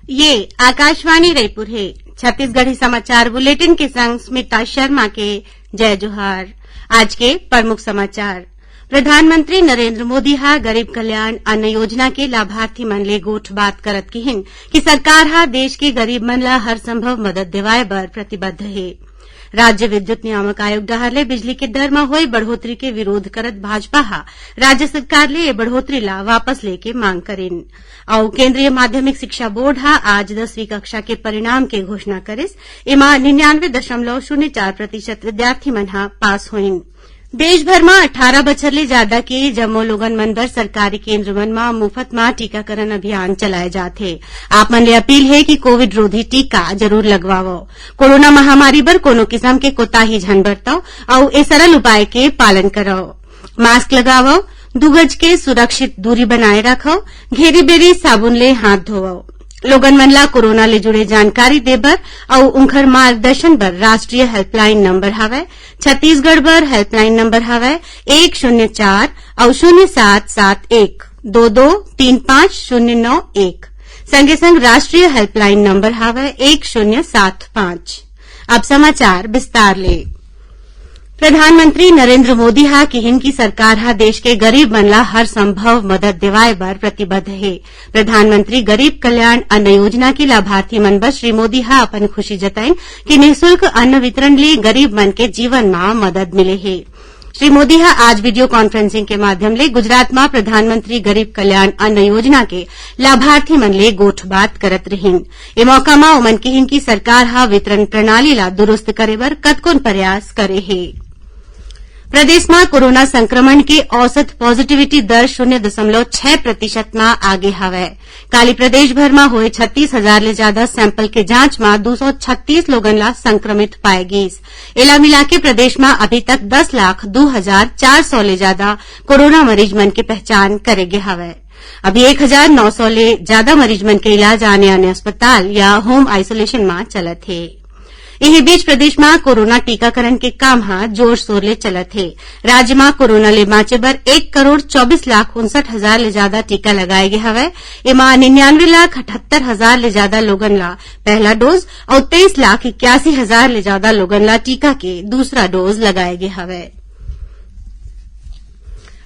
ये आकाशवाणी रायपुर है। छत्तीसगढ़ी समाचार बुलेटिन के संग स्मिता शर्मा के जय जोहार। आज के प्रमुख समाचार। प्रधानमंत्री नरेंद्र मोदी हा गरीब कल्याण अन्न योजना के लाभार्थी मन ले गोठ बात करत किहिन कि सरकार हा देश के गरीब मन ला हर संभव मदद देवाए बर प्रतिबद्ध है। राज्य विद्युत नियामक आयोग डहर ले बिजली के दर म होए बढ़ोतरी के विरोध करत भाजपा हा राज्य सरकार ले ये बढ़ोतरी ला वापस लेके मांग करेन। और केंद्रीय माध्यमिक शिक्षा बोर्ड हा आज 10वीं कक्षा के परिणाम के घोषणा करिस। एमा 99.04% विद्यार्थी मन हा पास होइन। देश भर में 18 बछर ले ज्यादा के जम्मो लोगन मन बर सरकारी केंद्र मन में मुफ्त में टीकाकरण अभियान चलाए जाथे। आप मन ले अपील है कि कोविड रोधी टीका जरूर लगवाओ। कोरोना महामारी बर कोनो किस्म के कोताही झन बरतो और ए सरल उपाय के पालन करो। मास्क लगाओ, 2 गज के सुरक्षित दूरी बनाए रखो, घेरी बेरी साबुन ले हाथ धोवो। लोगन मन ला कोरोना ले जुड़े जानकारी देबर और उनकर मार्गदर्शन बर राष्ट्रीय हेल्पलाइन नंबर हवै। छत्तीसगढ़ बर हेल्पलाइन नंबर हवै 104 और 0771 2235 संगे संग राष्ट्रीय हेल्पलाइन नंबर हवै 1075। अब समाचार विस्तार ले। प्रधानमंत्री नरेंद्र मोदी हा किहिन की सरकार हा देश के गरीब मन ला हर संभव मदद देवाए बर प्रतिबद्ध है। प्रधानमंत्री गरीब कल्याण अन्न योजना के लाभार्थी मन बर श्री मोदी हा अपन खुशी जताइन कि निःशुल्क अन्न वितरण ले गरीब मन के जीवन में मदद मिले है। श्री मोदी हा आज वीडियो कॉन्फ्रेंसिंग के माध्यम ले गुजरात में प्रधानमंत्री गरीब कल्याण अन्न योजना के लाभार्थी मन ले गोठ बात करत रहिन। ए मौका में ओमन किहिन की सरकार हा वितरण प्रणाली ला दुरुस्त करे बर कतकोन प्रयास करे है। प्रदेश में कोरोना संक्रमण के औसत पॉजिटिविटी दर 0.6% में आगे हवै। काली प्रदेश भर में हुए 36,000 ले ज्यादा सैंपल के जांच में 236 लोगन ला संक्रमित पाए गईस। एला मिला के प्रदेश में अभी तक 10,02,400 ले ज्यादा कोरोना मरीज मन की पहचान करे गे हवै। अभी 1,900 ले ज्यादा मरीज मन के इलाज आने आने अस्पताल या होम आइसोलेशन में चलत है। यही बीच प्रदेश में कोरोना टीकाकरण के काम हा जोर शोर ले चलत है। राज्य में कोरोना ले बाँचे बर 1,24,59,000 ले ज्यादा टीका लगाए गए हवै। एमा 99,78,000 ले ज्यादा लोगन ला पहला डोज और 23,81,000 ले ज्यादा लोगन ला टीका के दूसरा डोज लगाए गए हवै।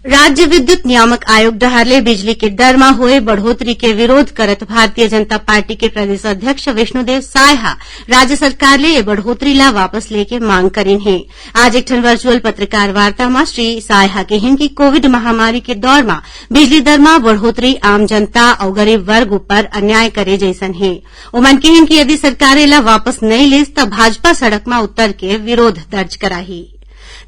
राज्य विद्युत नियामक आयोग डहर ले बिजली के दर में हुए बढ़ोतरी के विरोध करत भारतीय जनता पार्टी के प्रदेश अध्यक्ष विष्णुदेव साय हा राज्य सरकार ले ये बढ़ोतरी ला वापस लेके मांग करीन है। आज एक वर्चुअल पत्रकार वार्ता में श्री साय हा कहिन कि कोविड महामारी के दौर में बिजली दर में बढ़ोतरी आम जनता और गरीब वर्ग ऊपर अन्याय करे जैसन है। ओमन कहिन कि यदि सरकार एला वापस नहीं लेस त भाजपा सड़क में उतर के विरोध दर्ज कराही।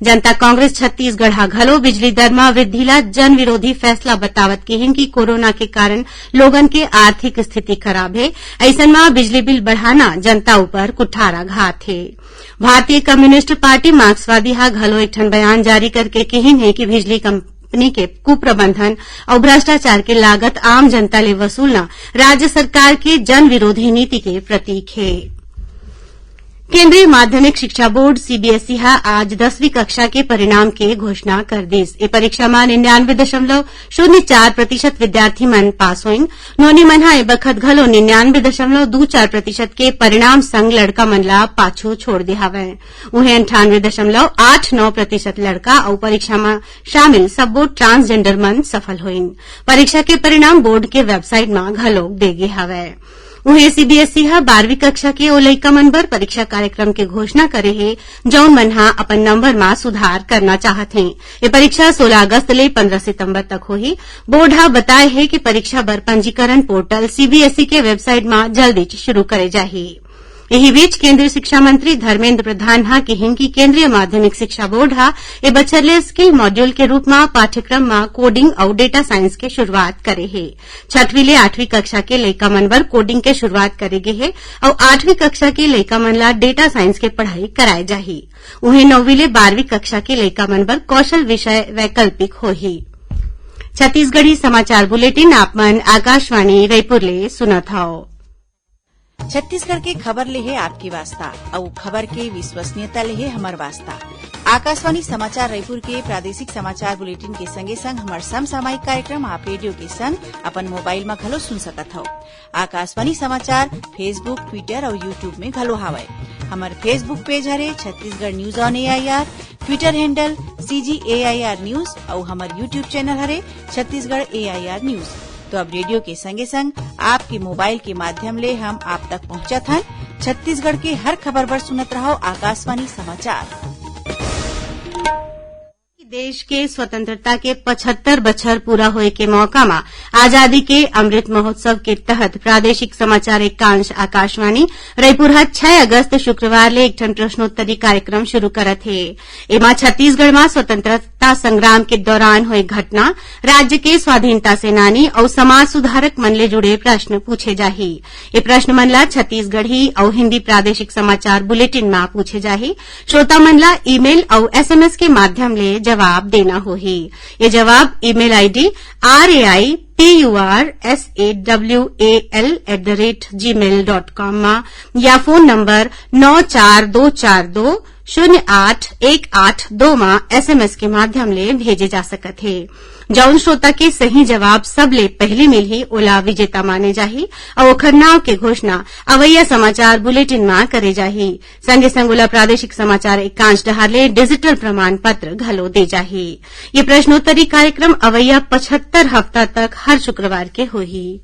जनता कांग्रेस छत्तीसगढ़ हा घलो बिजली दर में वृद्धि ला जन विरोधी फैसला बतावत किहिन कि कोरोना के कारण लोगन के आर्थिक स्थिति खराब है। ऐसन में बिजली बिल बढ़ाना जनता ऊपर कुठारा घात है। भारतीय कम्युनिस्ट पार्टी मार्क्सवादी हा घलो एक बयान जारी करके किहिन है कि बिजली कंपनी के कुप्रबंधन और भ्रष्टाचार के लागत आम जनता ले वसूलना राज्य सरकार के जन विरोधी नीति के प्रतीक है। केंद्रीय माध्यमिक शिक्षा बोर्ड सीबीएसई हा आज 10वीं कक्षा के परिणाम के घोषणा कर दिस। ए परीक्षा में 99.04% विद्यार्थी मन पास होइन। नोनी मन हा ए बखत घलो 99.24% के परिणाम संग लड़का मन ला पाछू छोड़ दे हवै। उन्हें 98.89% लड़का और परीक्षा में शामिल सब्बो ट्रांसजेंडर मन सफल होइन। परीक्षा के परिणाम बोर्ड के वेबसाइट में घलो देगे हवै। उन्हें सीबीएसई हा 12वीं कक्षा के ओ लइका मन बर परीक्षा कार्यक्रम के घोषणा करे है जौन मन हा अपन नंबर में सुधार करना चाहत हैं। ये परीक्षा 16 अगस्त ले 15 सितंबर तक होही। बोर्ड हा बताए है कि परीक्षा बर पंजीकरण पोर्टल सीबीएसई के वेबसाइट में जल्दी शुरू करे जाही। यही बीच केंद्रीय शिक्षा मंत्री धर्मेंद्र प्रधान हा कहिन कि केंद्रीय माध्यमिक शिक्षा बोर्ड हा ए बछर ले स्किल मॉड्यूल के रूप में पाठ्यक्रम में कोडिंग और डेटा साइंस के शुरुआत करे है। 6वीं ले 8वीं कक्षा के लइका मन बर कोडिंग के शुरुआत करे गे है और 8वीं कक्षा के लइका मन ला डेटा साइंस के पढ़ाई कराए जाही। उन्हें 9वीं ले 12वीं कक्षा के लइका मन बर कौशल विषय वैकल्पिक होही। छत्तीसगढ़ी समाचार बुलेटिन आप मन आकाशवाणी रायपुर ले सुनत हव। छत्तीसगढ़ के खबर ले है आपकी वास्ता और खबर के विश्वसनीयता ले है हमर वास्ता। आकाशवाणी समाचार रायपुर के प्रादेशिक समाचार बुलेटिन के संगे संग हमार समसामयिक कार्यक्रम आप रेडियो के संग अपन मोबाइल में घलो सुन सकत हो। आकाशवाणी समाचार फेसबुक, ट्विटर और यूट्यूब में घलो हावय। हमार फेसबुक पेज हरे Chhattisgarh news on AIR, Twitter handle CGAIR news और हमार यूट्यूब चैनल हरे छत्तीसगढ़ AIR न्यूज। तो अब रेडियो के संगे संग आपके मोबाइल के माध्यम ले हम आप तक पहुंचत हन। छत्तीसगढ़ के हर खबर बर सुनत रहो आकाशवाणी समाचार। देश के स्वतंत्रता के 75 बछर पूरा होए के मौका में आजादी के अमृत महोत्सव के तहत प्रादेशिक समाचार एकांश आकाशवाणी रायपुर 6 अगस्त शुक्रवार ले एक ठन प्रश्नोत्तरी कार्यक्रम शुरू करत हे। एमा छत्तीसगढ़ में स्वतंत्रता संग्राम के दौरान हुए घटना, राज्य के स्वाधीनता सेनानी और समाज सुधारक मन ले जुड़े प्रश्न पूछे जाही। ये प्रश्न मन ला छत्तीसगढ़ी और हिन्दी प्रादेशिक समाचार बुलेटिन में पूछे जाही। श्रोता मन ला ईमेल और SMS के माध्यम ले जवाब देना होही। ये जवाब ईमेल आईडी raipurasawal@gmail.com में या फोन नंबर 9424208182 में SMS के माध्यम ले भेजे जा सकत है। जौन श्रोता के सही जवाब सबले पहले मिलही ओला विजेता माने जाही और ओखर नाव के घोषणा अवैया समाचार बुलेटिन में करे जाही। संगे संग ओला प्रादेशिक समाचार एकांश डहारले डिजिटल प्रमाण पत्र घलो दे जाही। ये प्रश्नोत्तरी कार्यक्रम अवैया 75 हफ्ता तक हर शुक्रवार के होही।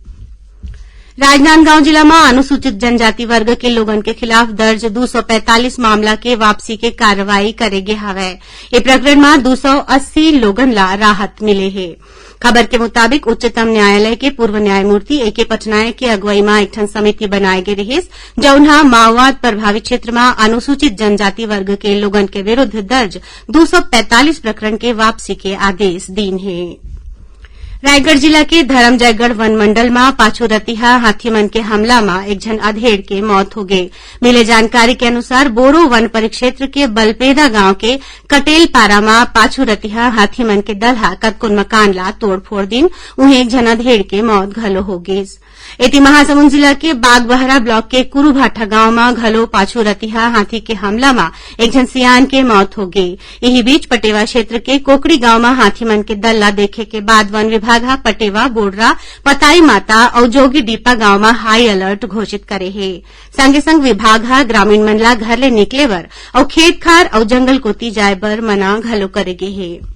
राजनांदगांव जिला में अनुसूचित जनजाति वर्ग के लोगन के खिलाफ दर्ज 245 मामला के वापसी के कार्रवाई करेगे हवै। ये प्रकरण में 280 लोगन ला राहत मिले है। खबर के मुताबिक उच्चतम न्यायालय के पूर्व न्यायमूर्ति AK पटनायक के अगुवाई में एक ठन समिति बनाए गे रहिस, जौनहा माओवाद प्रभावित क्षेत्र में अनुसूचित जनजाति वर्ग के लोगन के विरूद्ध दर्ज 245 प्रकरण के वापसी के आदेश दीन है। रायगढ़ जिला के धरमजयगढ़ वन मंडल में पाछू रतिहा हाथी मन के हमला में एक जन अधेड़ के मौत हो गई। मिले जानकारी के अनुसार बोरो वन परिक्षेत्र के बलपेदा गांव के कटेल पारा में पाछू रतिहा हाथी मन के दल कतकुन मकान ला तोड़ फोड़ दिन उन्हें एक जन अधेड़ के मौत घलो हो गई। एति महासमुंद जिला के बागबहरा ब्लॉक के कुरूभाठा गांव में घलो पाछू रतिहा हाथी के हमला में एक जन सियान के मौत हो गई। यही बीच पटेवा क्षेत्र के कोकड़ी गांव में हाथी मन के दल ला देखे के बाद वन विभाग पटेवा, बोडरा, पताई माता और जोगी डीपा गांव में हाई अलर्ट घोषित करे है। संगे संग विभाग ग्रामीण मन ला घर ले निकले बर और खेत खार और जंगल कोती जाए बर मना घलो करेगे है।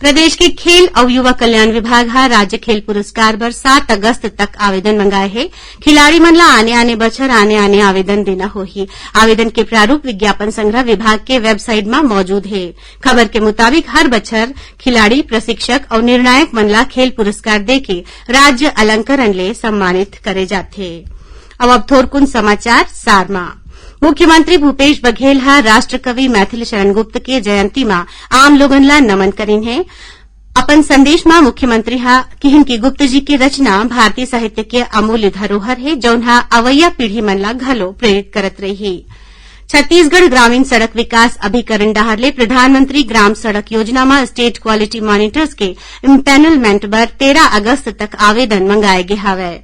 प्रदेश के खेल और युवा कल्याण विभाग राज्य खेल पुरस्कार बर 7 अगस्त तक आवेदन मंगाए है। खिलाड़ी मन ला आने बछर आने आवेदन देना होही। आवेदन के प्रारूप विज्ञापन संग्रह विभाग के वेबसाइट में मौजूद है। खबर के मुताबिक हर बछर खिलाड़ी, प्रशिक्षक और निर्णायक मन ला खेल पुरस्कार देके राज्य अलंकरण ले सम्मानित करे जाथे। अब थोरकुन समाचार सारमा। मुख्यमंत्री भूपेश बघेल राष्ट्रकवि मैथिली शरण गुप्त के जयंती में आम लोगन ला नमन करीन है। अपन संदेश में मुख्यमंत्री किहिन की गुप्त जी की रचना भारतीय साहित्य के अमूल्य धरोहर है, जौनहा अवैया पीढ़ी मन ला घलो प्रेरित करत रही। छत्तीसगढ़ ग्रामीण सड़क विकास अभिकरण डहारले प्रधानमंत्री ग्राम सड़क योजना में स्टेट क्वालिटी मॉनिटर्स के इम्पैनलमेंट बर 13 अगस्त तक आवेदन मंगाए गे हवै।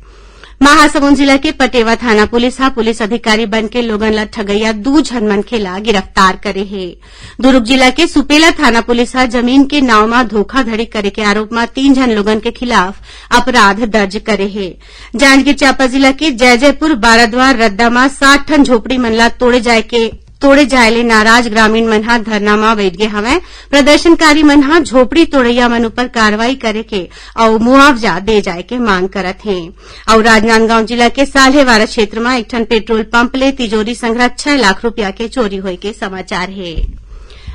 महासमुंद जिला के पटेवा थाना पुलिस अधिकारी बन के लोगन ला ठगैया 2 झन मनखे ला गिरफ्तार करे है। दुर्ग जिला के सुपेला थाना पुलिस जमीन के नाव में धोखाधड़ी करे के आरोप में 3 झन लोगन के खिलाफ अपराध दर्ज करे है। जांजगीर चांपा जिला के जयजयपुर बाराद्वार रद्दा में 60 ठन झोपड़ी मन ला तोड़े जाए ले नाराज ग्रामीण मन धरना में बैठ गए हवै। प्रदर्शनकारी मन झोपड़ी तोड़ैया मन ऊपर कार्रवाई करे के और मुआवजा दे जाए के मांग करत हैं। और राजनांदगांव जिला के साल्हेवाड़ा क्षेत्र में एक ठन पेट्रोल पंप ले तिजोरी संग्रह 6 लाख रुपया के चोरी होए के समाचार है।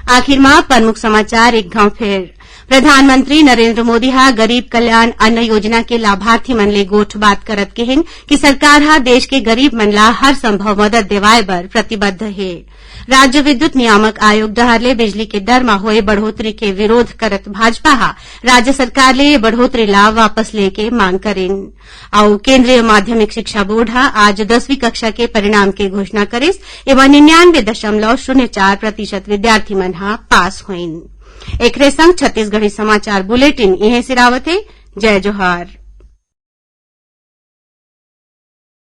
आखिर में प्रमुख समाचार एक घाव फिर। प्रधानमंत्री नरेंद्र मोदी गरीब कल्याण अन्न योजना के लाभार्थी मन ले गोठ बात करत कहिन कि सरकार देश के गरीब मन ला हर संभव मदद देवाए बर प्रतिबद्ध है। राज्य विद्युत नियामक आयोग डहारले बिजली के दर में होए बढ़ोतरी के विरोध करत भाजपा राज्य सरकार ले बढ़ोतरी ला वापस लेके मांग करेन। और केंद्रीय माध्यमिक शिक्षा बोर्ड आज 10वीं कक्षा के परिणाम के घोषणा करिस एवं 99.04% विद्यार्थी मन पास हुईन। एकरे संग छत्तीसगढ़ी समाचार बुलेटिन इहे सिरावत है। जय जोहार।